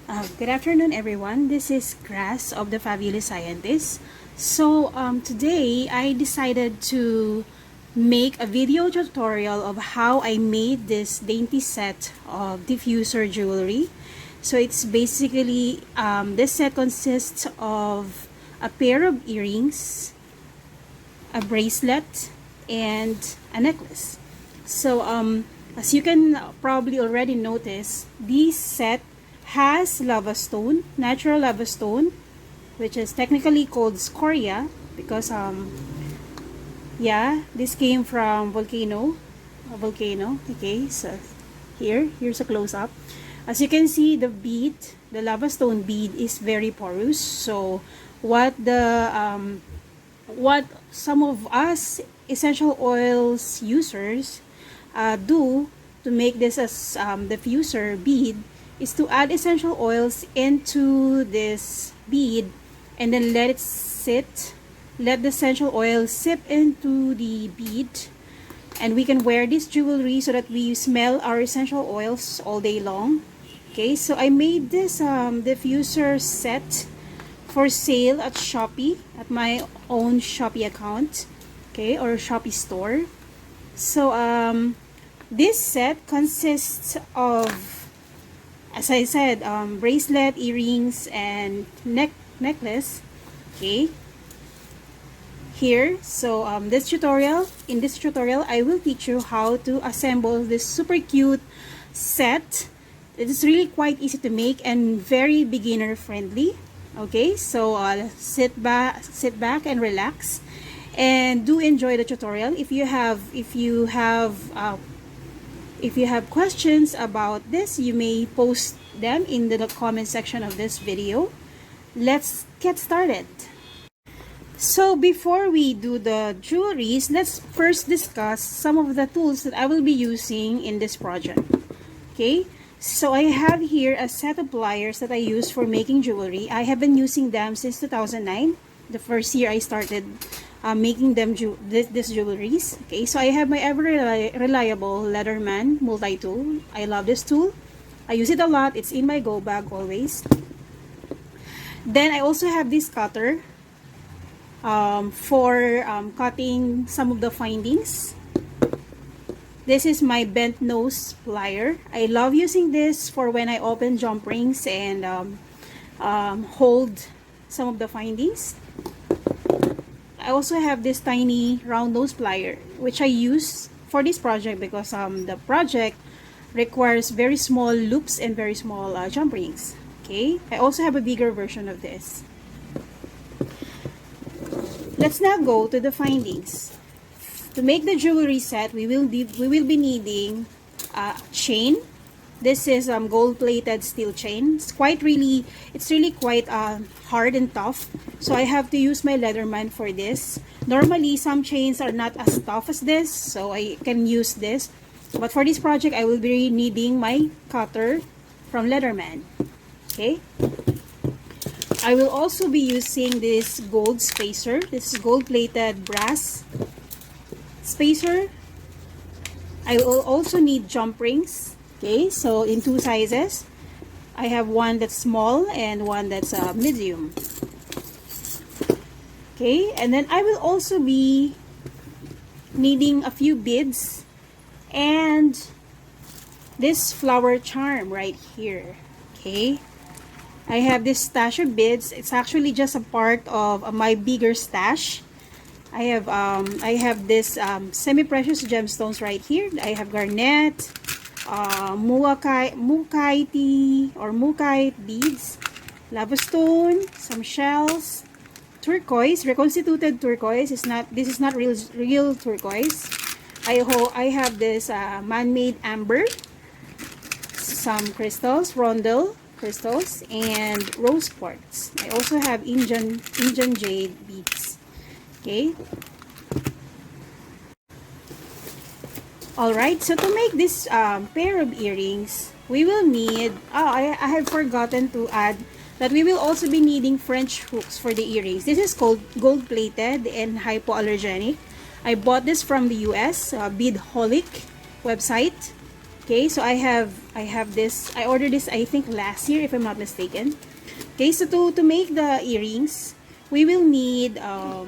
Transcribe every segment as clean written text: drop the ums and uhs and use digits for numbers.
Good afternoon, everyone. This is Grass of the Fabulous Scientist. So today I decided to make a video tutorial of how I made this dainty set of diffuser jewelry. So it's basically this set consists of a pair of earrings, a bracelet, and a necklace. So as you can probably already notice, this set has lava stone, natural lava stone, which is technically called scoria because yeah, this came from a volcano. Okay, so here's a close up. As you can see, the bead, the lava stone bead is very porous. So what some of us essential oils users do to make this as diffuser bead is to add essential oils into this bead and then let it sit, let the essential oil sip into the bead, and we can wear this jewelry so that we smell our essential oils all day long. Okay, so I made this diffuser set for sale at Shopee, at my own Shopee account, okay, or Shopee store. So this set consists of, as I said, bracelet, earrings, and necklace. Okay, here. So in this tutorial I will teach you how to assemble this super cute set. It is really quite easy to make and very beginner friendly. Okay, so sit back and relax, and do enjoy the tutorial. If you have questions about this, you may post them in the comment section of this video. Let's get started. So before we do the jewelries, let's first discuss some of the tools that I will be using in this project. Okay, so I have here a set of pliers that I use for making jewelry. I have been using them since 2009, the first year I started making them this jewelries. Okay, so I have my ever reliable Leatherman multi-tool. I love this tool. I use it a lot. It's in my go bag always. Then I also have this cutter for cutting some of the findings. This is my bent nose plier. I love using this for when I open jump rings and hold some of the findings. I also have this tiny round nose plier, which I use for this project because the project requires very small loops and very small jump rings. Okay, I also have a bigger version of this. Let's now go to the findings. To make the jewelry set, we will be needing a chain. This is gold-plated steel chain. It's really quite hard and tough. So I have to use my Leatherman for this. Normally, some chains are not as tough as this, so I can use this. But for this project, I will be needing my cutter from Leatherman. Okay. I will also be using this gold spacer. This is gold-plated brass spacer. I will also need jump rings. Okay, so in two sizes. I have one that's small and one that's medium. Okay, and then I will also be needing a few beads and this flower charm right here. Okay, I have this stash of beads. It's actually just a part of my bigger stash. I have this semi-precious gemstones right here. I have garnet, mukite beads, lava stone, some shells, turquoise, reconstituted turquoise. This is not real turquoise. I have this man-made amber, some crystals, rondel crystals, and rose quartz. I also have Indian jade beads. Okay. Alright, so to make this pair of earrings, we will need, I have forgotten to add that we will also be needing French hooks for the earrings. This is called gold-plated and hypoallergenic. I bought this from the US, Beadholic website. Okay, so I have this. I ordered this, I think, last year, if I'm not mistaken. Okay, so to make the earrings, we will need a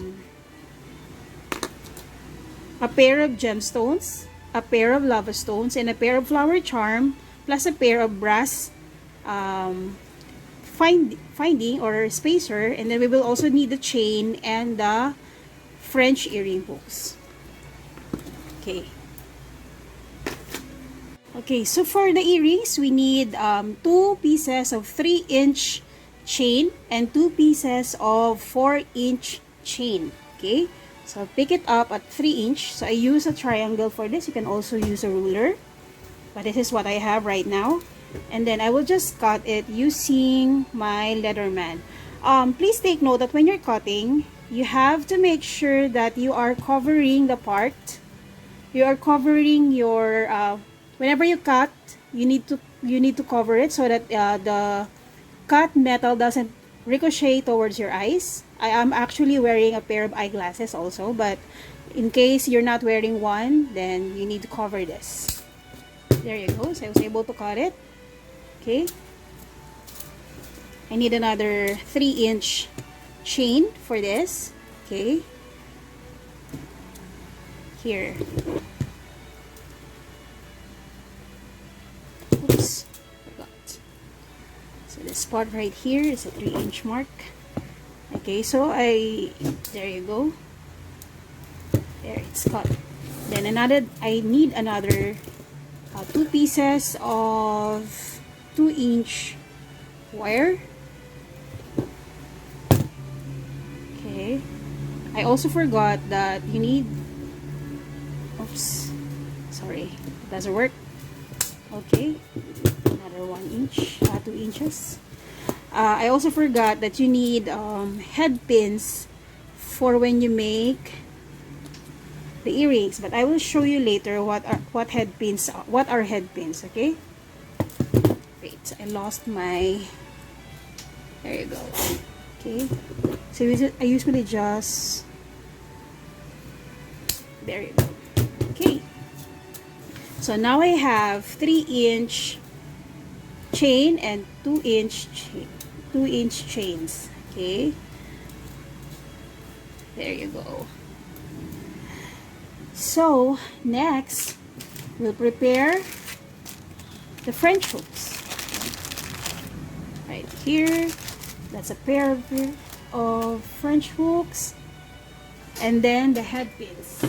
pair of gemstones, a pair of lava stones, and a pair of flower charm, plus a pair of brass finding or spacer, and then we will also need the chain and the French earring hooks. Okay. Okay, so for the earrings, we need 2 pieces of 3-inch chain and 2 pieces of 4-inch chain. Okay, so I'll pick it up at 3-inch. So I use a triangle for this. You can also use a ruler, but this is what I have right now. And then I will just cut it using my Leatherman. Please take note that when you're cutting, you have to make sure that you are covering the part. You are covering your whenever you cut, you need to cover it so that the cut metal doesn't ricochet towards your eyes. I am actually wearing a pair of eyeglasses also, but in case you're not wearing one, then you need to cover this. There you go. So I was able to cut it. Okay. I need another 3-inch chain for this. Okay. Here. Oops. Forgot. So this spot right here is a 3-inch mark. Okay, so there you go. There, it's cut. Then I need another 2 pieces of 2-inch wire. Okay. I also forgot that you need, oops, sorry, it doesn't work. Okay, another 1-inch, 2 inches. I also forgot that you need head pins for when you make the earrings, but I will show you later what are head pins. Okay. Wait, I lost my. There you go. Okay. So I usually just. There you go. Okay. So now I have 3-inch chain and 2-inch chains. Okay. There you go. So next, we'll prepare the French hooks. Right here, that's a pair of French hooks, and then the head pins.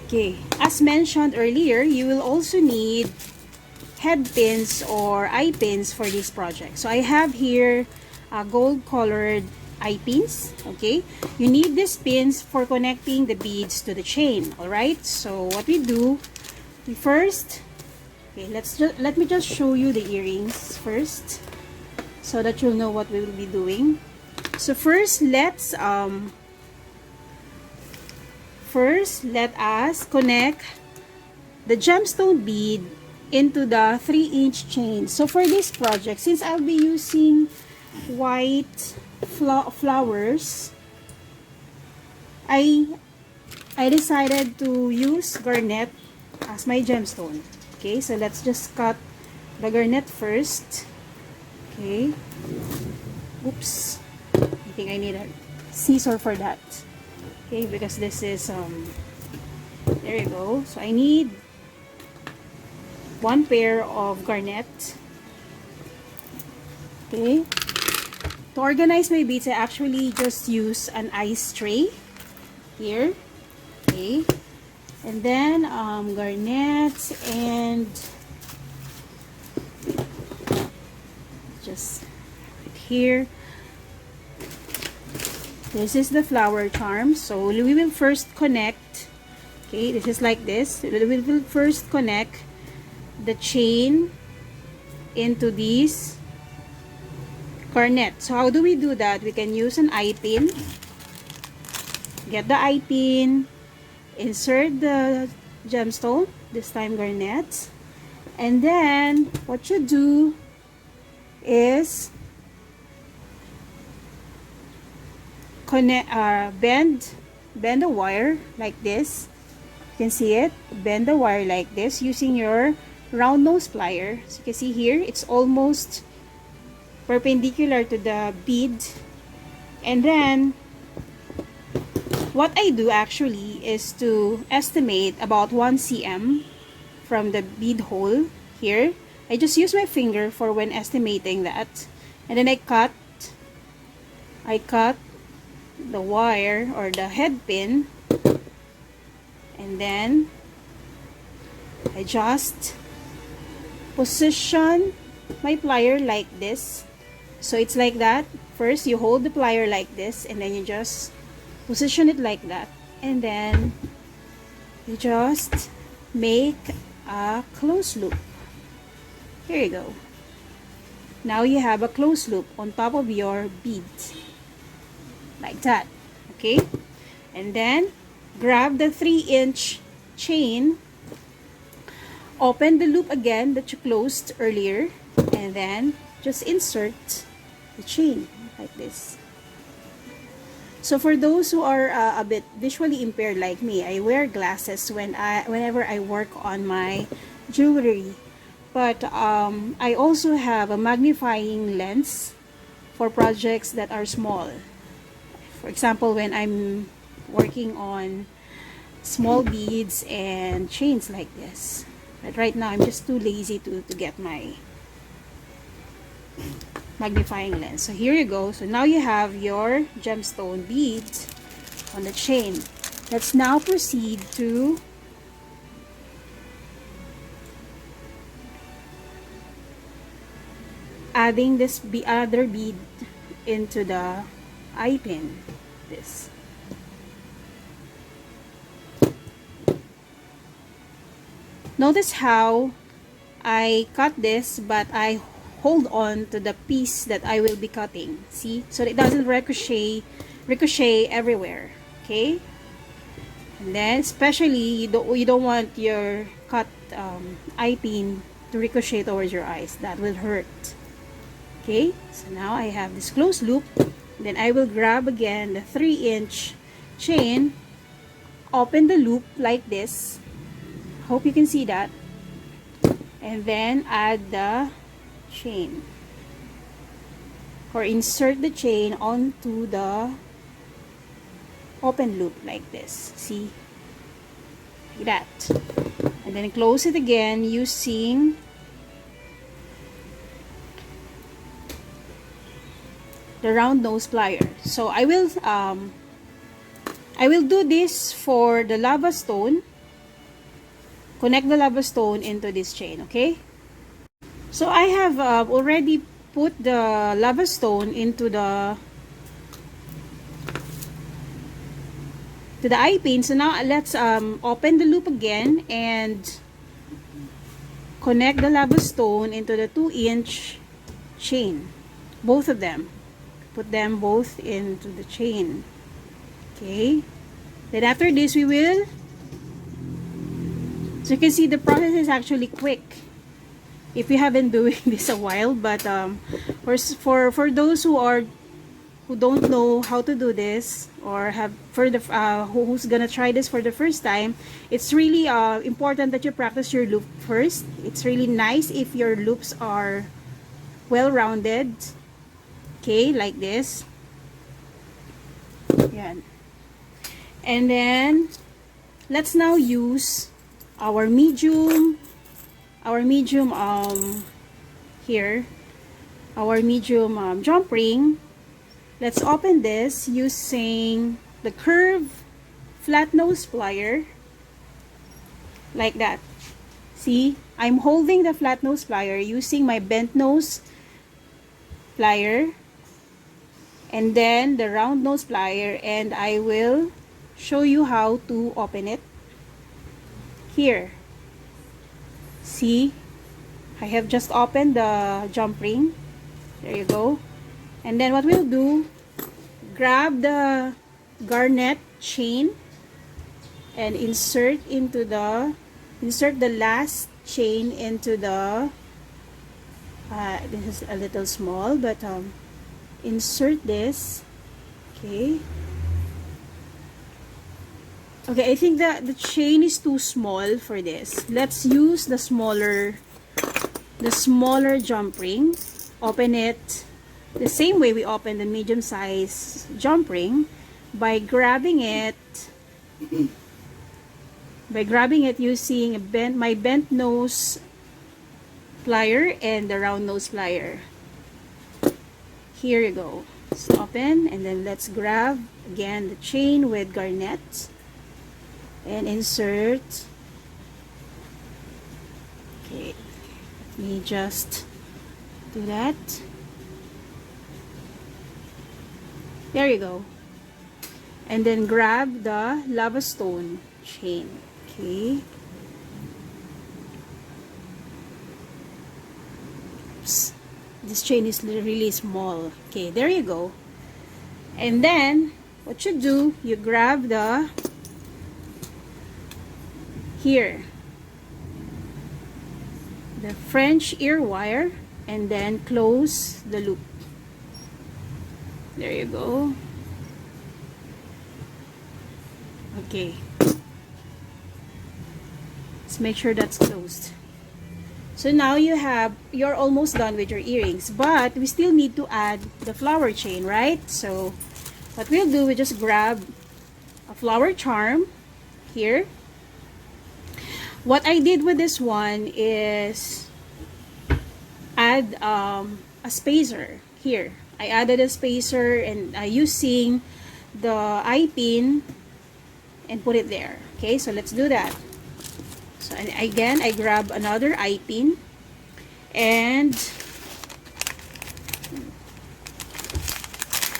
Okay, as mentioned earlier, you will also need head pins or eye pins for this project. So I have here gold colored eye pins. Okay, you need these pins for connecting the beads to the chain. All right, so what we do, we first, okay, let me just show you the earrings first so that you'll know what we will be doing. So first let us connect the gemstone bead into the 3-inch chain. So for this project, since I'll be using white flowers, I decided to use garnet as my gemstone. Okay, so let's just cut the garnet first. Okay. Oops. I think I need a scissor for that. Okay, because this is there you go. So I need 1 pair of garnet. Okay. To organize my beads, I actually just use an ice tray here. Okay. And then garnet and just right here. This is the flower charm. So we will first connect. Okay, this is like this. We will first connect the chain into these garnet. So how do we do that? We can use an eye pin. Get the eye pin, insert the gemstone, this time garnet, and then what you do is bend the wire like this. You can see it. Bend the wire like this using your round nose plier. So you can see here, it's almost perpendicular to the bead. And then what I do actually is to estimate about 1 cm from the bead hole here. I just use my finger for when estimating that. And then I cut the wire or the head pin, and then I just position my plier like this. So it's like that. First you hold the plier like this, and then you just position it like that, and then you just make a closed loop. Here you go. Now you have a closed loop on top of your bead like that. Okay, and then grab the 3-inch chain, open the loop again that you closed earlier, and then just insert the chain like this. So for those who are a bit visually impaired like me, I wear glasses whenever I work on my jewelry. But I also have a magnifying lens for projects that are small. For example, when I'm working on small beads and chains like this. But right now, I'm just too lazy to get my magnifying lens. So here you go. So now you have your gemstone beads on the chain. Let's now proceed to adding this other bead into the eye pin. This. Notice how I cut this, but I hold on to the piece that I will be cutting. See? So it doesn't ricochet everywhere. Okay? And then, especially, you don't want your cut eye pin to ricochet towards your eyes. That will hurt. Okay? So now I have this closed loop. Then I will grab again the 3-inch chain, open the loop like this. Hope you can see that. And then add the chain, or insert the chain onto the open loop like this. See? Like that. And then close it again using the round nose plier. So I will do this for the lava stone. Connect the lava stone into this chain, okay? So I have already put the lava stone into the eye pin. So now let's open the loop again and connect the lava stone into the 2-inch chain. Both of them. Put them both into the chain. Okay. Then after this we will. So you can see the process is actually quick if you haven't doing this a while. But for those who don't know how to do this, or have who's gonna try this for the first time, it's really important that you practice your loop first. It's really nice if your loops are well rounded. Okay, like this. Yan. And then let's now use our medium here, our medium jump ring. Let's open this using the curved flat nose plier like that. See, I'm holding the flat nose plier using my bent nose plier and then the round nose plier, and I will show you how to open it. Here, see, I have just opened the jump ring. There you go. And then what we'll do, grab the garnet chain and insert the last chain into the this is a little small, but insert this Okay. Okay, I think that the chain is too small for this. Let's use the smaller jump ring. Open it the same way we open the medium size jump ring, by grabbing it using my bent nose plier and the round nose plier. Here you go. Let's open, and then let's grab again the chain with garnet and insert. Okay, let me just do that. There you go. And then grab the lava stone chain. Okay. Oops. This chain is really small. Okay, there you go. And then what you do, you grab the French ear wire, and then close the loop. There you go. Okay. Let's make sure that's closed. So now you're almost done with your earrings, but we still need to add the flower chain, right? So what we'll do, we just grab a flower charm here. What I did with this one is add a spacer here. I added a spacer and using the eye pin and put it there. Okay, so let's do that. So again, I grab another eye pin and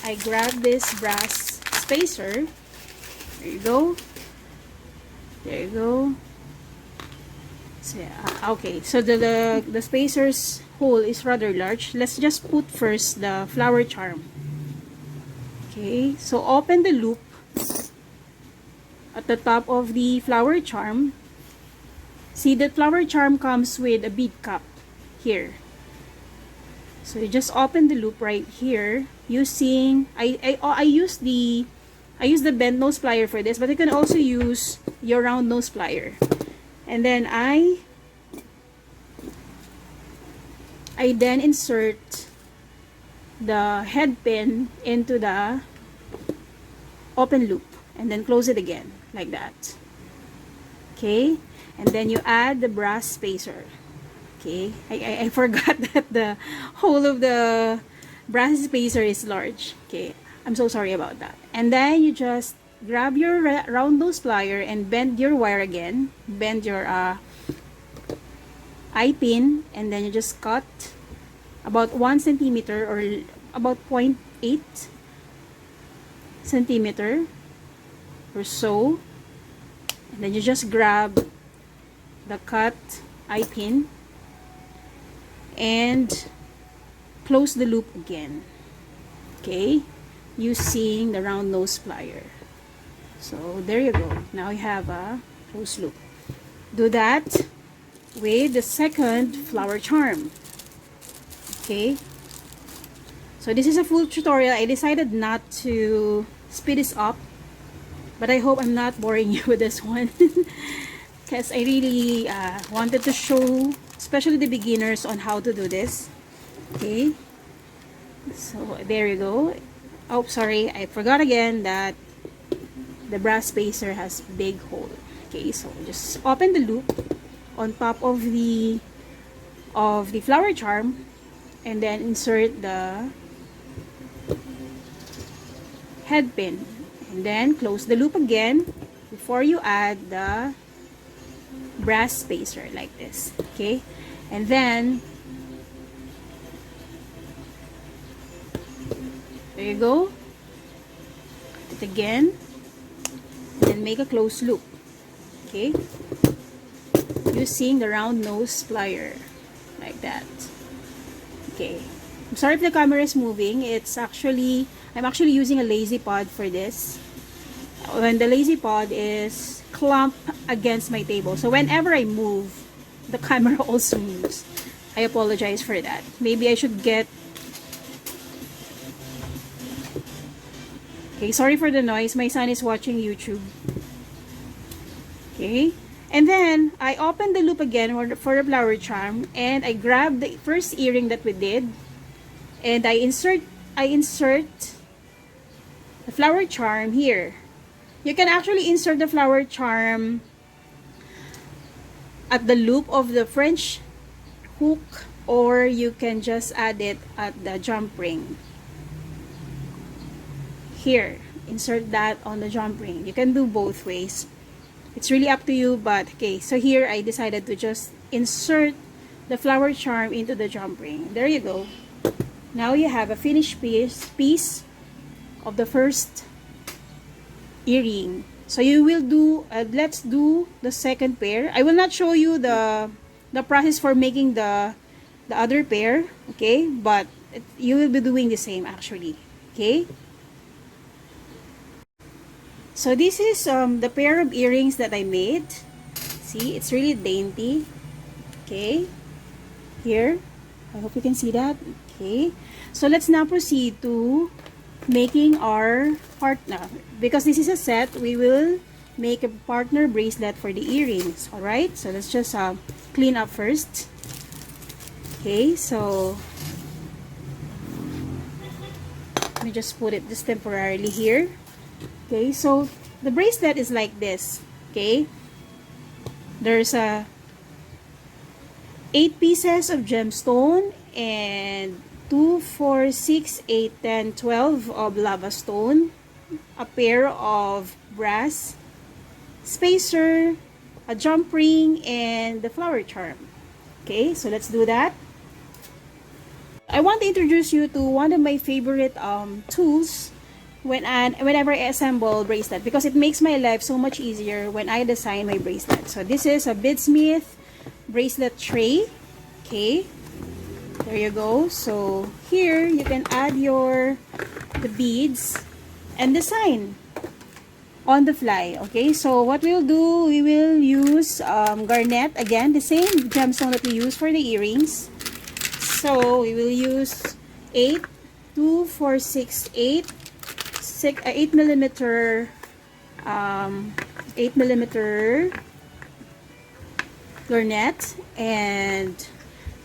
I grab this brass spacer. There you go. There you go. So, okay, so the spacer's hole is rather large. Let's just put first the flower charm. Okay, so open the loop at the top of the flower charm. See, the flower charm comes with a bead cap here. So you just open the loop right here using I use the bent nose plier for this, but you can also use your round nose plier. And then I then insert the head pin into the open loop and then close it again like that. Okay, and then you add the brass spacer. Okay, I forgot that the hole of the brass spacer is large. Okay, I'm so sorry about that. And then you just grab your round nose plier and bend your wire again. Bend your eye pin, and then you just cut about 1 centimeter or about 0.8 centimeter or so. And then you just grab the cut eye pin and close the loop again. Okay, using the round nose plier. So there you go. Now you have a closed loop. Do that with the second flower charm. Okay. So this is a full tutorial. I decided not to speed this up, but I hope I'm not boring you with this one. Because I really wanted to show, especially the beginners, on how to do this. Okay. So there you go. Oh, sorry. I forgot again that the brass spacer has big hole. Okay, so just open the loop on top of the flower charm and then insert the head pin and then close the loop again before you add the brass spacer like this. Okay, and then there you go. Cut it again. Then make a closed loop. Okay, using the round nose plier like that. Okay, I'm sorry if the camera is moving. I'm actually using a lazy pod for this. When the lazy pod is clumped against my table, so whenever I move, the camera also moves. I apologize for that. Maybe I should get Okay, sorry for the noise. My son is watching YouTube. Okay, and then I open the loop again for the flower charm, and I grab the first earring that we did, and I insert the flower charm here. You can actually insert the flower charm at the loop of the French hook, or you can just add it at the jump ring. Here, insert that on the jump ring. You can do both ways. It's really up to you, but okay. So here, I decided to just insert the flower charm into the jump ring. There you go. Now you have a finished piece of the first earring. So you will do, let's do the second pair. I will not show you the process for making the other pair, okay? But you will be doing the same actually, okay? So this is the pair of earrings that I made. See, it's really dainty. Okay, here, I hope you can see that. Okay, so let's now proceed to making our partner. Because this is a set, we will make a partner bracelet for the earrings. Alright, so let's just clean up first. Okay, so let me just put it just temporarily here. Okay, so the bracelet is like this. Okay, there's 8 pieces of gemstone and 2, 4, 6, 8, 10, 12 of lava stone, a pair of brass, spacer, a jump ring, and the flower charm. Okay, so let's do that. I want to introduce you to one of my favorite tools whenever I assemble bracelet, because it makes my life so much easier when I design my bracelet. So this is a Beadsmith bracelet tray. Okay, there you go. So here you can add the beads and design on the fly. Okay, so what we'll do, we will use garnet, again the same gemstone that we use for the earrings. So we will use 8, 2, 4, 6, 8 8mm 8mm garnet and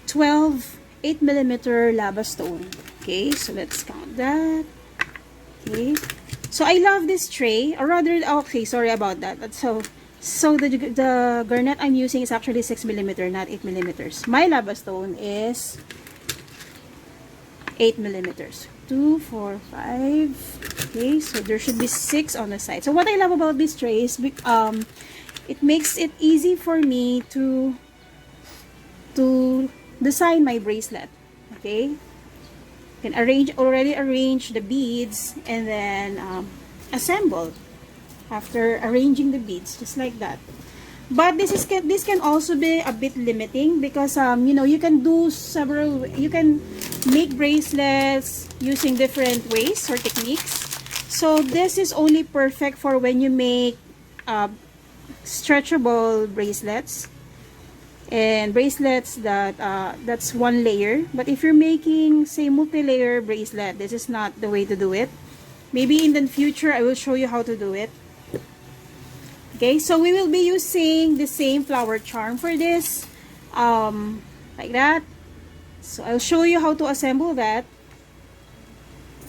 12 8mm lava stone. Okay, so let's count that. Okay, so I love this tray, or rather, okay, sorry about that. So the garnet I'm using is actually 6mm, not 8mm. My lava stone is 8mm. 2, 4, 5. Okay, so there should be 6 on the side. So what I love about this tray is it makes it easy for me to design my bracelet. Okay, you can already arrange the beads and then assemble after arranging the beads, just like that. But this can also be a bit limiting, because you know, you can make bracelets using different ways or techniques. So this is only perfect for when you make stretchable bracelets and bracelets that that's one layer. But if you're making, say, multi-layer bracelet, this is not the way to do it. Maybe in the future I will show you how to do it. Okay, so we will be using the same flower charm for this, like that. So I'll show you how to assemble that.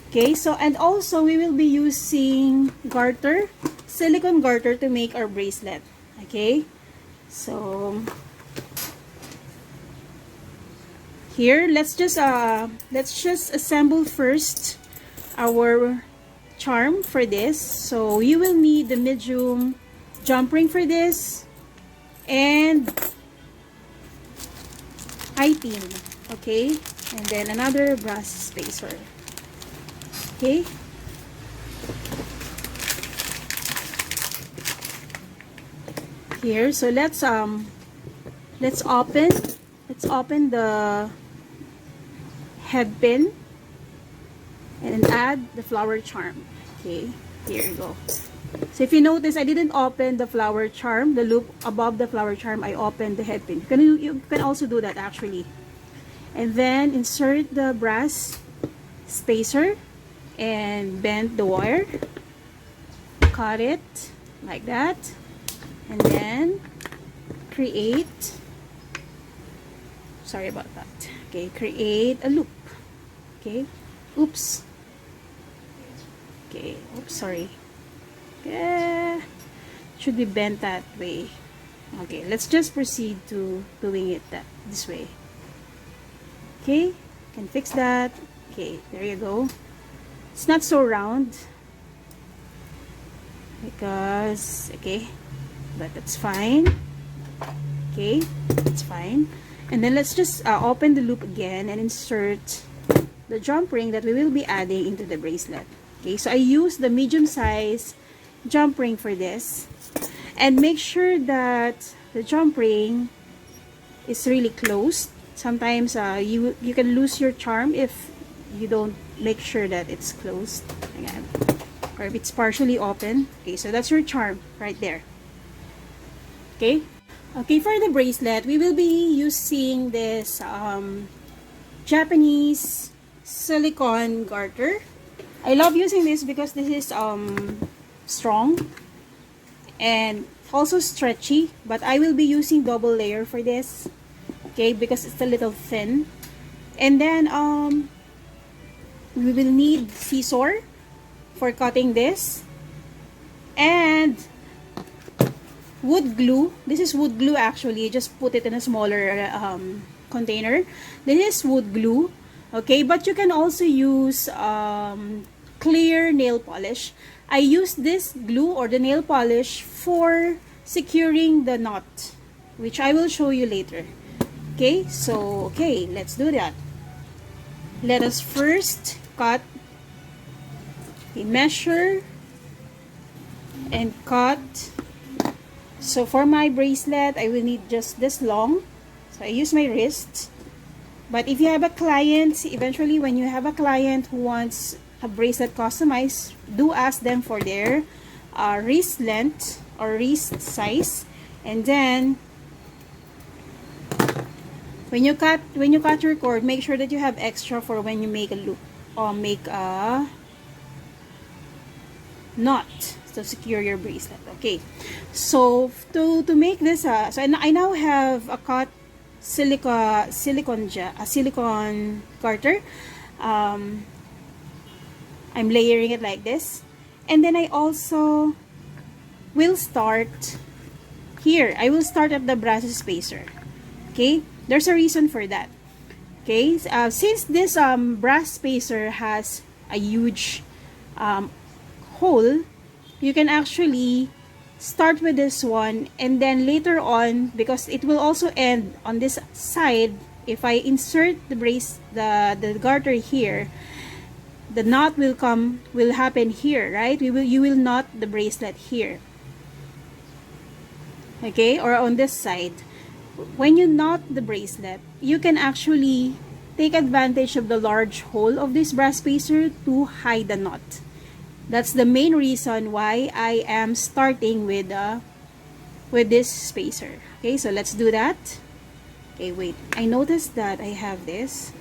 Okay, so and also we will be using garter, silicone garter, to make our bracelet. Okay, so here let's just assemble first our charm for this. So you will need the medium jump ring for this and eye pin. Okay, and then another brass spacer. Okay, here, so let's open the head pin and add the flower charm. Okay, here you go. So if you notice, I didn't open the flower charm, the loop above the flower charm. I opened the head pin. You can also do that actually. And then insert the brass spacer and bend the wire. cut it like that, and then create, sorry about that, okay, create a loop. Okay, oops, okay, oops, sorry, yeah, should be bent that way. Okay, let's just proceed to doing it this way. Okay, can fix that. Okay, there you go. It's not so round because, okay, but that's fine. Okay, that's fine. And then let's just open the loop again and insert the jump ring that we will be adding into the bracelet. Okay, so I use the medium size jump ring for this, and make sure that the jump ring is really closed. Sometimes you can lose your charm if you don't make sure that it's closed. Again, or if it's partially open. Okay, so that's your charm right there. Okay, okay, for the bracelet we will be using this Japanese silicone garter. I love using this because this is strong and also stretchy, but I will be using double layer for this, okay, because it's a little thin. And then we will need scissor for cutting this, and wood glue. This is wood glue actually, just put it in a smaller container. This is wood glue, okay, but you can also use clear nail polish. I use this glue or the nail polish for securing the knot, which I will show you later. Okay, so okay, let's do that. Let us first cut, okay, measure and cut. So for my bracelet I will need just this long, so I use my wrist. But if you have a client, eventually when you have a client who wants a bracelet customized, do ask them for their wrist length or wrist size. And then when you cut your cord, make sure that you have extra for when you make a loop or make a knot to secure your bracelet. Okay, so to make this so I now have a cut silicone garter. I'm layering it like this, and then I also will start here. I will start at the brass spacer. Okay, there's a reason for that. Okay, since this brass spacer has a huge hole, you can actually start with this one, and then later on, because it will also end on this side, if I insert the garter here, the knot will happen here, right? You will knot the bracelet here, okay, or on this side. When you knot the bracelet, you can actually take advantage of the large hole of this brass spacer to hide the knot. That's the main reason why I am starting with this spacer. Okay, so let's do that. Okay, wait, I noticed that I have this.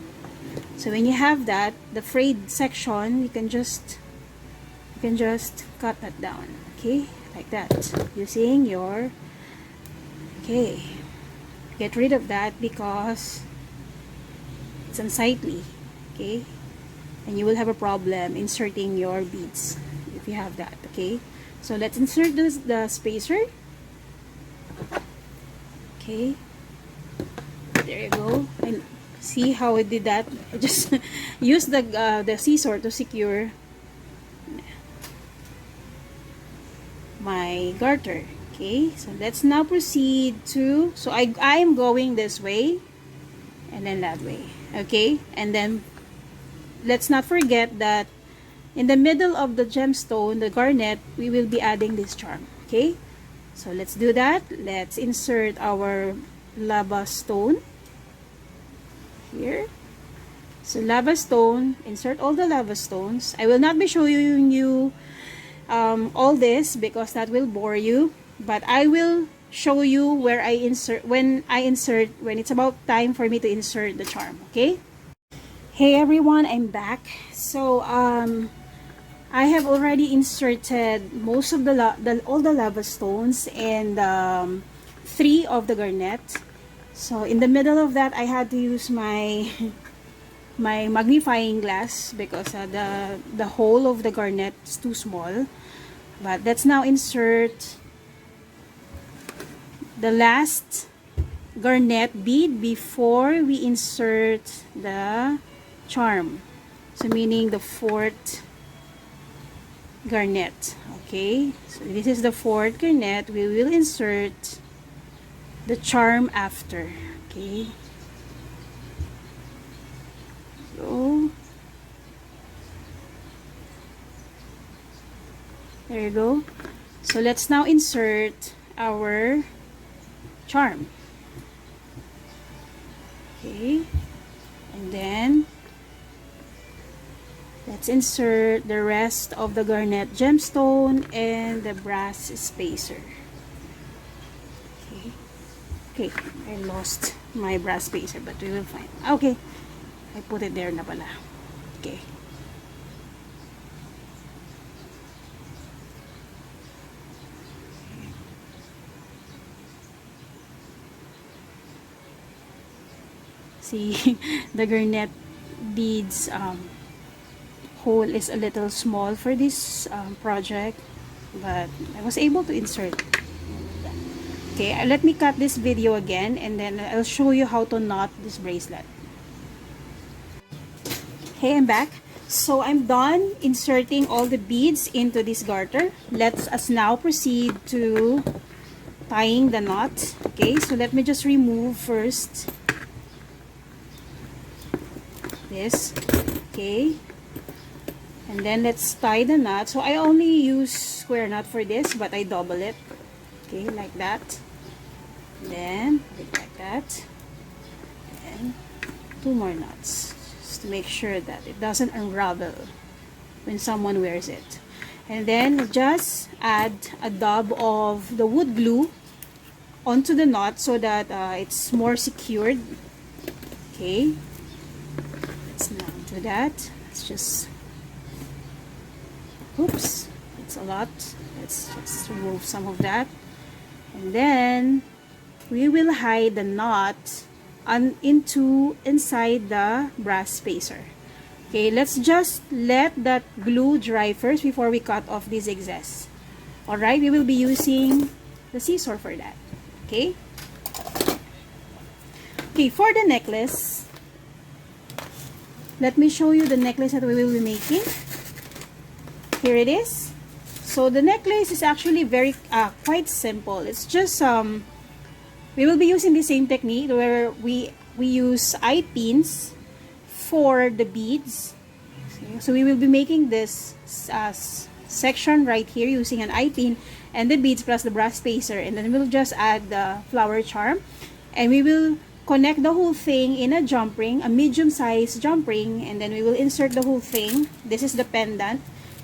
So when you have that, the frayed section, you can just cut that down. Okay, like that, using your, okay, get rid of that because it's unsightly. Okay, and you will have a problem inserting your beads if you have that. Okay, so let's insert the spacer. Okay, there you go. And see how I did that? I just use the scissor to secure my garter. Okay, so let's now proceed to, so I am going this way and then that way. Okay, and then let's not forget that in the middle of the gemstone, the garnet, we will be adding this charm. Okay, so let's do that. Let's insert our lava stone here. So lava stone, insert all the lava stones. I will not be showing you all this because that will bore you, but I will show you where I insert, when it's about time for me to insert the charm. Okay, hey everyone, I'm back. So I have already inserted most of all the lava stones and 3 of the garnet. So in the middle of that, I had to use my my magnifying glass because the hole of the garnet is too small. But let's now insert the last garnet bead before we insert the charm. So meaning the 4th garnet. Okay, so this is the 4th garnet. We will insert the charm after. Okay, so there you go. So let's now insert our charm. Okay, and then let's insert the rest of the garnet gemstone and the brass spacer. Okay, I lost my brass spacer, but we will find. Okay, I put it there na pala. Okay. See, the garnet beads hole is a little small for this project, but I was able to insert. Okay, let me cut this video again and then I'll show you how to knot this bracelet. Okay, I'm back. So I'm done inserting all the beads into this garter. Let us now proceed to tying the knot. Okay, so let me just remove first this. Okay, and then let's tie the knot. So I only use square knot for this, but I double it. Okay, like that. Then like that. And 2 more knots, just to make sure that it doesn't unravel when someone wears it. And then just add a dab of the wood glue onto the knot so that it's more secured. Okay, let's now do that. Let's just, oops, it's a lot. Let's just remove some of that. And then we will hide the knot inside the brass spacer. Okay, let's just let that glue dry first before we cut off this excess. Alright, we will be using the scissor for that. Okay? Okay, for the necklace, let me show you the necklace that we will be making. Here it is. So the necklace is actually very quite simple. It's just we will be using the same technique where we use eye pins for the beads. So we will be making this section right here using an eye pin and the beads plus the brass spacer, and then we'll just add the flower charm, and we will connect the whole thing in a jump ring, a medium size jump ring, and then we will insert the whole thing. This is the pendant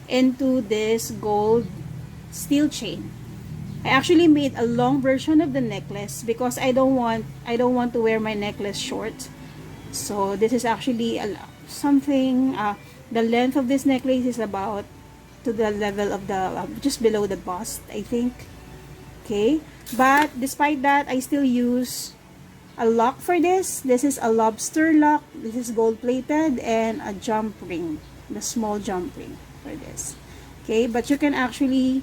into this gold steel chain. I actually made a long version of the necklace because I don't want to wear my necklace short. So this is actually something the length of this necklace is about to the level of the just below the bust, I think. Okay, but despite that, I still use a lock for this. This is a lobster lock. This is gold plated, and a jump ring, the small jump ring for this. Okay, but you can actually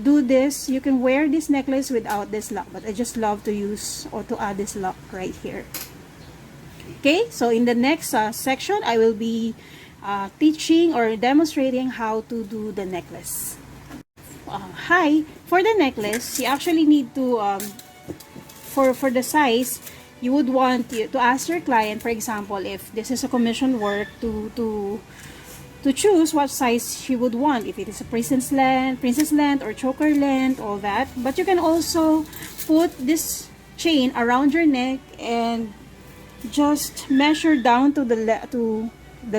do this. You can wear this necklace without this lock, but I just love to use or to add this lock right here. Okay, so in the next section, I will be teaching or demonstrating how to do the necklace. Hi, for the necklace, you actually need to for the size, you would want to ask your client, for example, if this is a commission work, to choose what size she would want, if it is a princess length or choker length, all that. But you can also put this chain around your neck and just measure down to the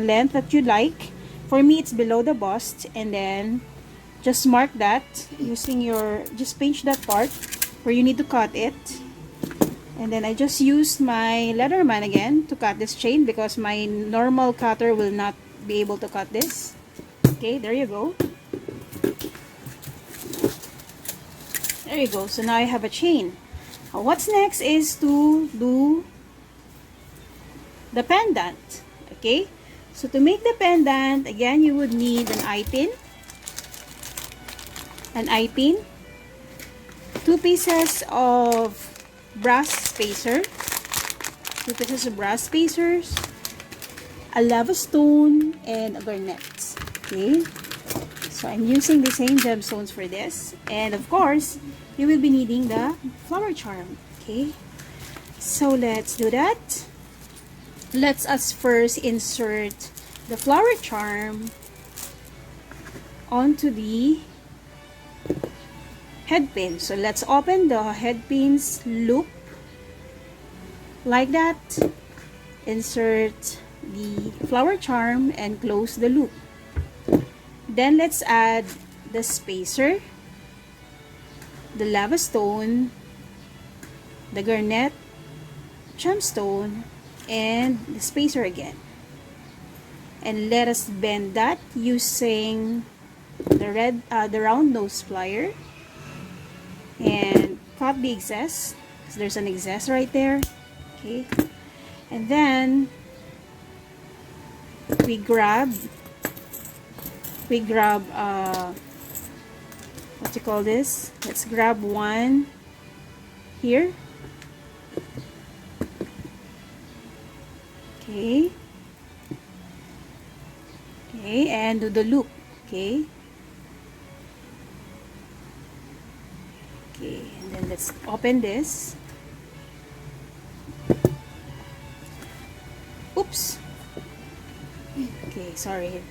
length that you like. For me, it's below the bust, and then just mark that using your, just pinch that part where you need to cut it. And then I just used my Leatherman again to cut this chain because my normal cutter will not be able to cut this. Okay, there you go. There you go. So now I have a chain. What's next is to do the pendant. Okay, so to make the pendant, again, you would need an eye pin, 2 pieces of brass spacer, 2 pieces of brass spacers, a lava stone, and a garnet. Okay, so I'm using the same gemstones for this, and of course you will be needing the flower charm. Okay, so let's do that. Let's us first insert the flower charm onto the head pin. So let's open the head pin's loop like that. Insert the flower charm and close the loop. Then let's add the spacer, the lava stone, the garnet, gemstone, and the spacer again, and let us bend that using the round nose plier and cut the excess, because there's an excess right there. Okay, and then we grab what you call this, let's grab one here. Okay, and do the loop. Okay, and then let's open this. Oops. Okay, sorry.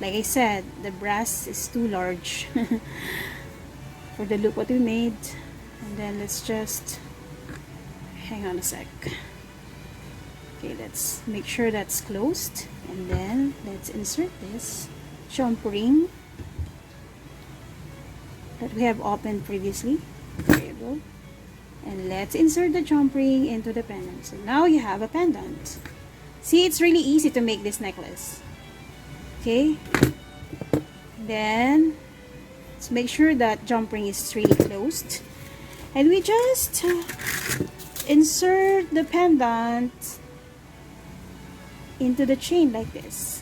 Like I said, the brass is too large for the loop what we made. And then let's just hang on a sec. Okay, let's make sure that's closed, and then let's insert this jump ring that we have opened previously. There you go. And let's insert the jump ring into the pendant. So now you have a pendant. See, it's really easy to make this necklace. Okay, then let's make sure that jump ring is really closed, and we just insert the pendant into the chain like this.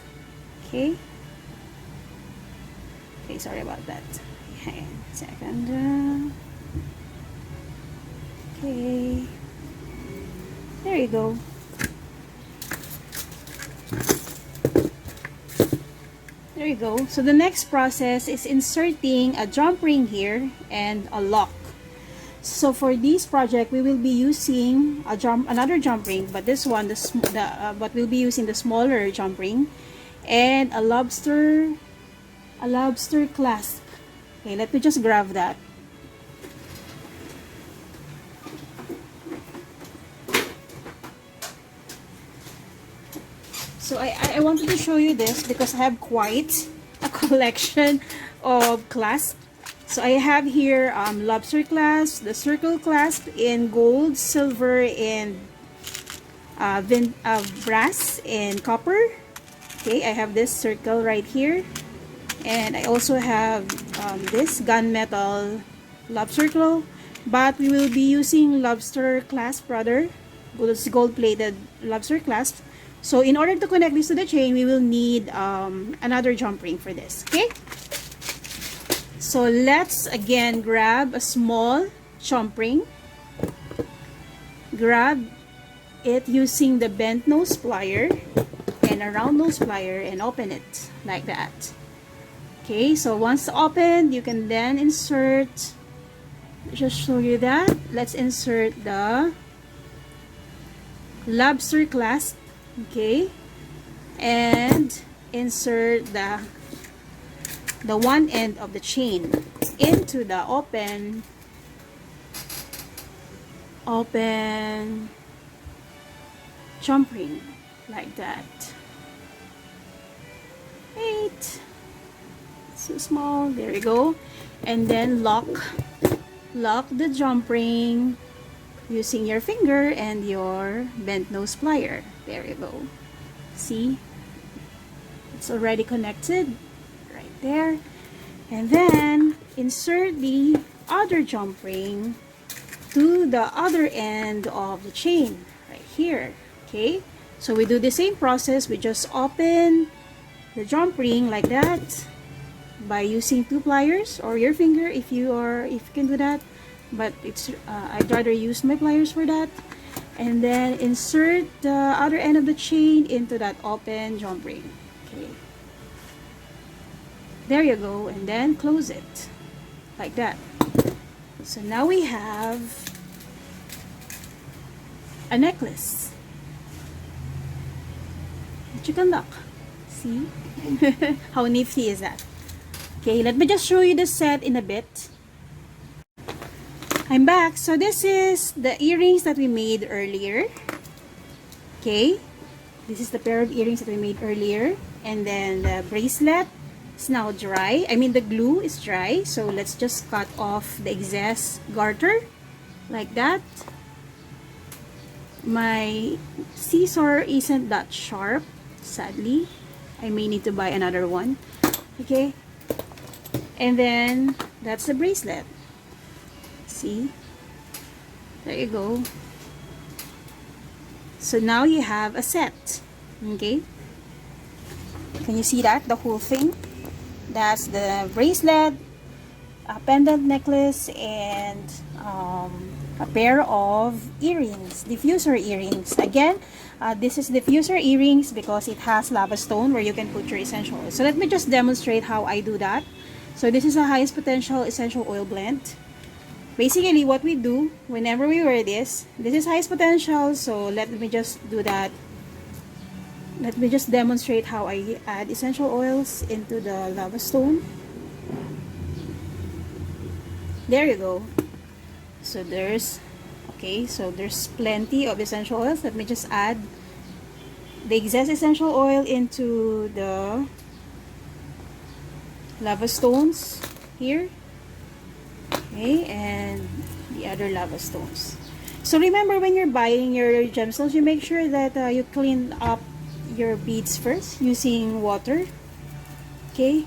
Okay, sorry about that. Hang on a second. Okay, there you go. There you go. So the next process is inserting a jump ring here and a lock. So for this project, we will be using another jump ring, but this one, but we'll be using the smaller jump ring, and a lobster clasp. Okay, let me just grab that. So I wanted to show you this because I have quite a collection of clasps. So I have here lobster clasp, the circle clasp in gold, silver, and brass and copper. Okay, I have this circle right here, and I also have this gunmetal lobster claw, but we will be using lobster clasp rather, this gold-plated lobster clasp. So in order to connect this to the chain, we will need another jump ring for this. Okay. So let's again grab a small jump ring. Grab it using the bent nose plier and a round nose plier and open it like that. Okay, so once opened, you can then insert, just show you that. Let's insert the lobster clasp, okay, and insert the one end of the chain into the open jump ring like that. Wait, so small. There you go. And then lock the jump ring using your finger and your bent nose plier. There you go. See, it's already connected right there. And then insert the other jump ring to the other end of the chain right here. Okay, so we do the same process. We just open the jump ring like that by using 2 pliers or your finger if you can do that, but it's I'd rather use my pliers for that. And then insert the other end of the chain into that open jump ring. Okay, there you go, and then close it like that. So now we have a necklace that you can lock. See? How nifty is that? Okay, let me just show you the set in a bit. I'm back. So this is the earrings that we made earlier. Okay, this is the pair of earrings that we made earlier. And then the bracelet is now dry. I mean, the glue is dry. So let's just cut off the excess garter like that. My scissor isn't that sharp, sadly. I may need to buy another one. Okay, and then that's the bracelet. See, there you go. So now you have a set. Okay, can you see that, the whole thing? That's the bracelet, a pendant necklace, and a pair of earrings, diffuser earrings. Again, this is diffuser earrings because it has lava stone where you can put your essential oil. So let me just demonstrate how I do that. So this is a highest potential essential oil blend. Basically what we do whenever we wear this is highest potential. So let me just do that. Let me just demonstrate how I add essential oils into the lava stone. There you go. So there's plenty of essential oils. Let me just add the excess essential oil into the lava stones here. Okay, and the other lava stones. So remember, when you're buying your gemstones, you make sure that you clean up your beads first using water. Okay,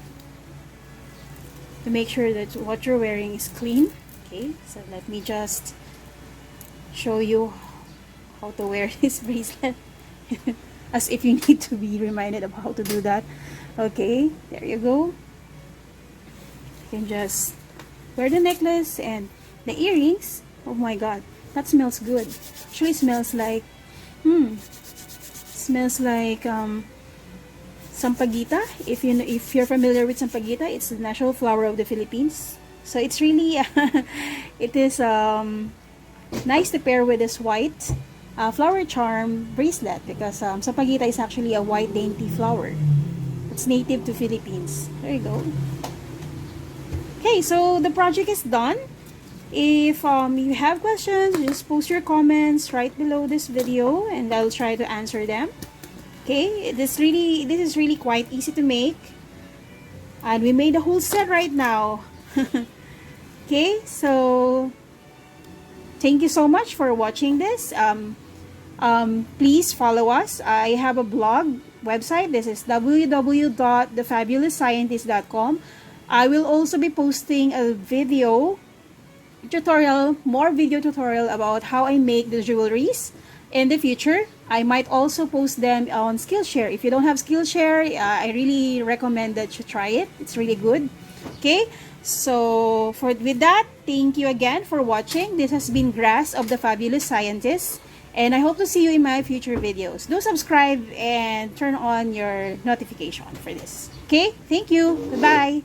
to make sure that what you're wearing is clean. Okay, so let me just show you how to wear this bracelet as if you need to be reminded of how to do that. Okay, there you go. You can just wear the necklace and the earrings. Oh my god, that smells good. Actually smells like sampaguita. If you're familiar with sampaguita, it's the national flower of the Philippines. So it's really it is nice to pair with this white flower charm bracelet because sampaguita is actually a white dainty flower. It's native to Philippines. There you go. Okay, so the project is done. If you have questions, just post your comments right below this video and I'll try to answer them. Okay, this is really quite easy to make, and we made a whole set right now. Okay, so thank you so much for watching this. Please follow us. I have a blog website. This is www.thefabulousscientist.com. I will also be posting a video tutorial, more video tutorial about how I make the jewelries in the future. I might also post them on Skillshare. If you don't have Skillshare, I really recommend that you try it. It's really good. Okay, so with that, thank you again for watching. This has been Grass of the Fabulous Scientist, and I hope to see you in my future videos. Do subscribe and turn on your notification for this. Okay, thank you. Bye-bye.